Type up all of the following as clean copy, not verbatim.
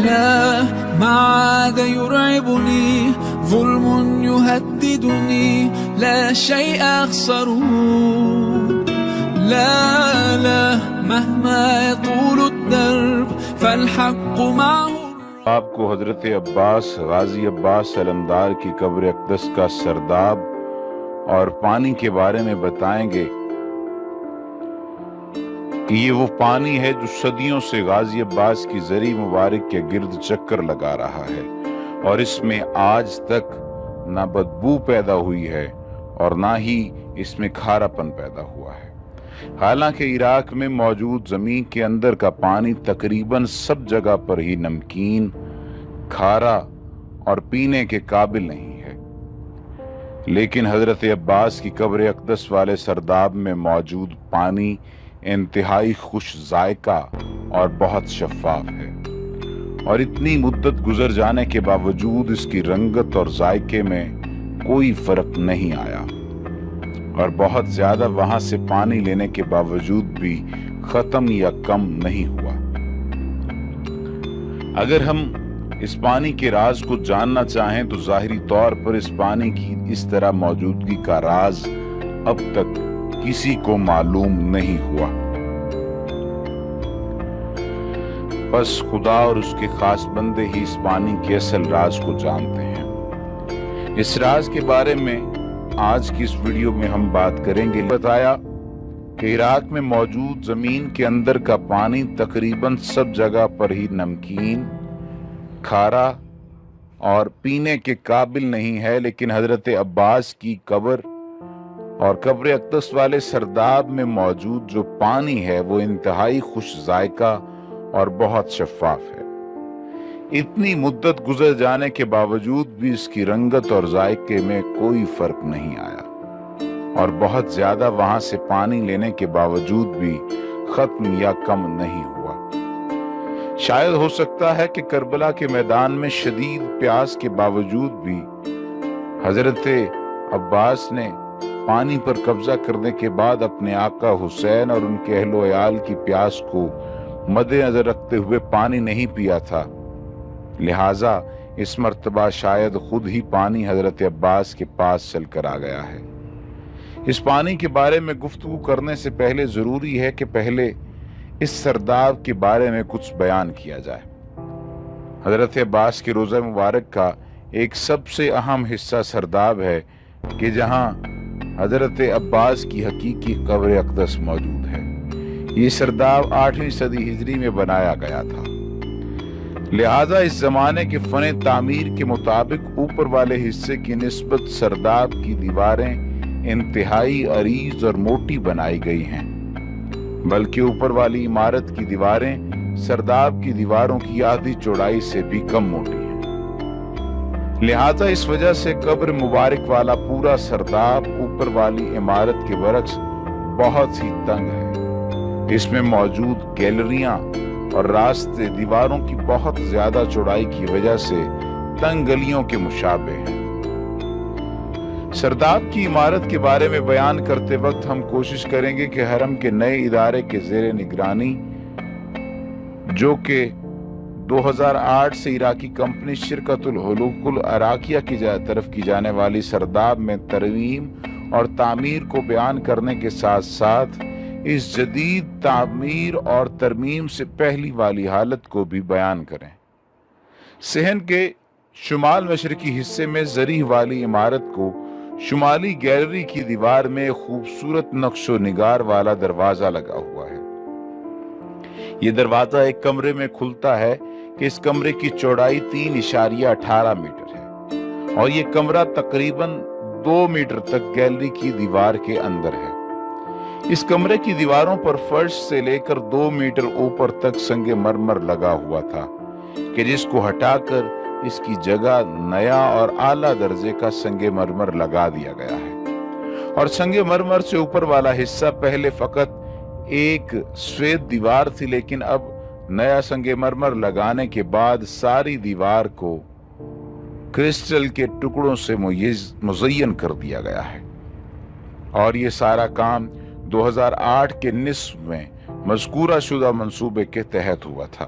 لا ما عاد يرعبني ظلم يهددني لا شيء أخسره لا مهما يطول الدرب فالحق معه. آپ کو حضرت عباس غازی عباس علمدار کی قبر اقدس کا سرداب اور پانی کے بارے میں بتائیں گے کہ یہ وہ پانی ہے جو صدیوں سے غازی عباس کی زری مبارک کے گرد چکر لگا رہا ہے اور اس میں آج تک نہ بدبو پیدا ہوئی ہے اور نہ ہی اس میں کھارا پن پیدا ہوا ہے. حالانکہ عراق میں موجود زمین کے اندر کا پانی تقریباً سب جگہ پر ہی نمکین، کھارا اور پینے کے قابل نہیں ہے، لیکن حضرت عباس کی قبر اقدس والے سرداب میں موجود پانی انتہائی خوش ذائقہ اور بہت شفاف ہے، اور اتنی مدت گزر جانے کے باوجود اس کی رنگت اور ذائقے میں کوئی فرق نہیں آیا، اور بہت زیادہ وہاں سے پانی لینے کے باوجود بھی ختم یا کم نہیں ہوا. اگر ہم اس پانی کے راز کو جاننا چاہیں تو ظاہری طور پر اس پانی کی اس طرح موجودگی کا راز اب تک کسی کو معلوم نہیں ہوا. بس خدا اور اس کے خاص بندے ہی اس پانی کے اصل راز کو جانتے ہیں. اس راز کے بارے میں آج کی اس ویڈیو میں ہم بات کریں گے. بتایا کہ عراق میں موجود زمین کے اندر کا پانی تقریباً سب جگہ پر ہی نمکین، کھارا اور پینے کے قابل نہیں ہے، لیکن حضرت عباس کی قبر اور قبر اقدس والے سرداب میں موجود جو پانی ہے وہ انتہائی خوش ذائقہ اور بہت شفاف ہے. اتنی مدت گزر جانے کے باوجود بھی اس کی رنگت اور ذائقے میں کوئی فرق نہیں آیا، اور بہت زیادہ وہاں سے پانی لینے کے باوجود بھی ختم یا کم نہیں ہوا. شاید ہو سکتا ہے کہ کربلا کے میدان میں شدید پیاس کے باوجود بھی حضرت عباس نے پانی پر قبضہ کرنے کے بعد اپنے آقا حسین اور ان کے اہل و عیال کی پیاس کو مد نظر رکھتے ہوئے پانی نہیں پیا تھا، لہٰذا اس مرتبہ شاید خود ہی پانی حضرت عباس کے پاس چل کر آ گیا ہے. اس پانی کے بارے میں گفتگو کرنے سے پہلے ضروری ہے کہ پہلے اس سرداب کے بارے میں کچھ بیان کیا جائے. حضرت عباس کے روضہ مبارک کا ایک سب سے اہم حصہ سرداب ہے کہ جہاں حضرت عباس کی حقیقی قبر اقدس موجود ہے. یہ سرداب 8ویں صدی ہجری میں بنایا گیا تھا، لہذا اس زمانے کے فن تعمیر کے مطابق اوپر والے حصے کی نسبت سرداب کی دیواریں انتہائی عریض اور موٹی بنائی گئی ہیں، بلکہ اوپر والی عمارت کی دیواریں سرداب کی دیواروں کی آدھی چوڑائی سے بھی کم موٹی ہیں. لہذا اس وجہ سے قبر مبارک والا پورا سرداب اوپر والی عمارت کے برعکس بہت ہی تنگ ہے. اس میں موجود گیلریاں اور راستے دیواروں کی بہت زیادہ چوڑائی کی وجہ سے تنگ گلیوں کے مشابہ ہیں. سرداب کی عمارت کے بارے میں بیان کرتے وقت ہم کوشش کریں گے کہ حرم کے نئے ادارے کے زیر نگرانی، جو کہ 2008 سے عراقی کمپنی شرکت الحلوق العراقیہ کی طرف کی جانے والی سرداب میں ترمیم اور تعمیر کو بیان کرنے کے ساتھ ساتھ اس جدید تعمیر اور ترمیم سے پہلی والی حالت کو بھی بیان کریں. صحن کے شمال مشرقی حصے میں زری والی عمارت کو شمالی گیلری کی دیوار میں خوبصورت نقش و نگار والا دروازہ لگا ہوا ہے. یہ دروازہ ایک کمرے میں کھلتا ہے کہ اس کمرے کی چوڑائی 3.18 میٹر ہے، اور یہ کمرہ تقریباً 2 میٹر تک گیلری کی دیوار کے اندر ہے. اس کمرے کی دیواروں پر فرش سے لے کر 2 میٹر اوپر تک سنگ مرمر لگا ہوا تھا کہ جس کو ہٹا کر اس کی جگہ نیا اور اعلیٰ درجے کا سنگ مرمر لگا دیا گیا ہے. اور سنگ مرمر سے اوپر والا حصہ پہلے فقط ایک سفید دیوار تھی، لیکن اب نیا سنگ مرمر لگانے کے بعد ساری دیوار کو کرسٹل کے ٹکڑوں سے مزین کر دیا گیا ہے. اور یہ سارا کام 2008 کے نصف میں مذکورہ شدہ منصوبے کے تحت ہوا تھا.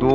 2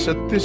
36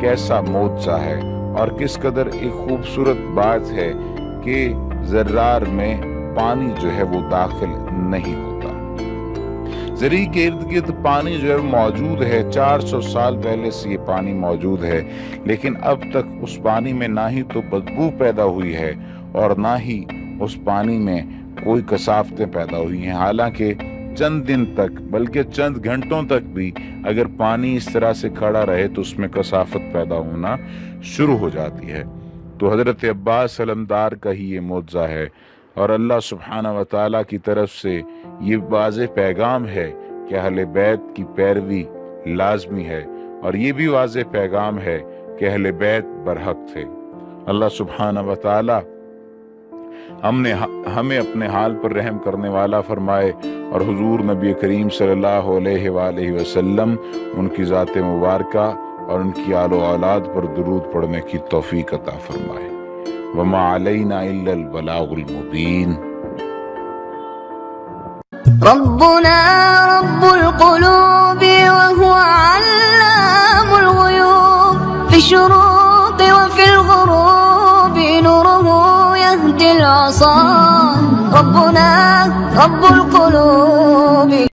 کیسا معجزہ ہے اور کس قدر ایک خوبصورت بات ہے کہ ذرار میں پانی جو ہے وہ داخل نہیں ہوتا۔ زری کے ارد گرد پانی جو ہے موجود ہے، 400 سال پہلے سے یہ پانی موجود ہے، لیکن اب تک اس پانی میں نہ ہی تو بدبو پیدا ہوئی ہے اور نہ ہی اس پانی میں کوئی کثافتیں پیدا ہوئی ہیں۔ حالانکہ چند دن تک بلکہ چند گھنٹوں تک بھی اگر پانی اس طرح سے کھڑا رہے تو اس میں کثافت پیدا ہونا شروع ہو جاتی ہے۔ تو حضرت عباس علمدار کا ہی یہ معجزہ ہے، اور اللہ سبحانہ و تعالیٰ کی طرف سے یہ واضح پیغام ہے کہ اہل بیت کی پیروی لازمی ہے، اور یہ بھی واضح پیغام ہے کہ اہل بیت برحق تھے۔ اللہ سبحانہ و تعالیٰ ہمیں اپنے حال پر رحم کرنے والا فرمائے، اور حضور نبی کریم صلی اللہ علیہ وآلہ وسلم ان کی ذات مبارکہ اور ان کی آل و اولاد پر درود پڑھنے کی توفیق عطا فرمائے۔ وما علینا الا البلاغ المبین۔ ربنا رب القلوب وهو علام الغيوب، في الشروق وفي الغروب نوره يهدي العصا، ربنا رب القلوب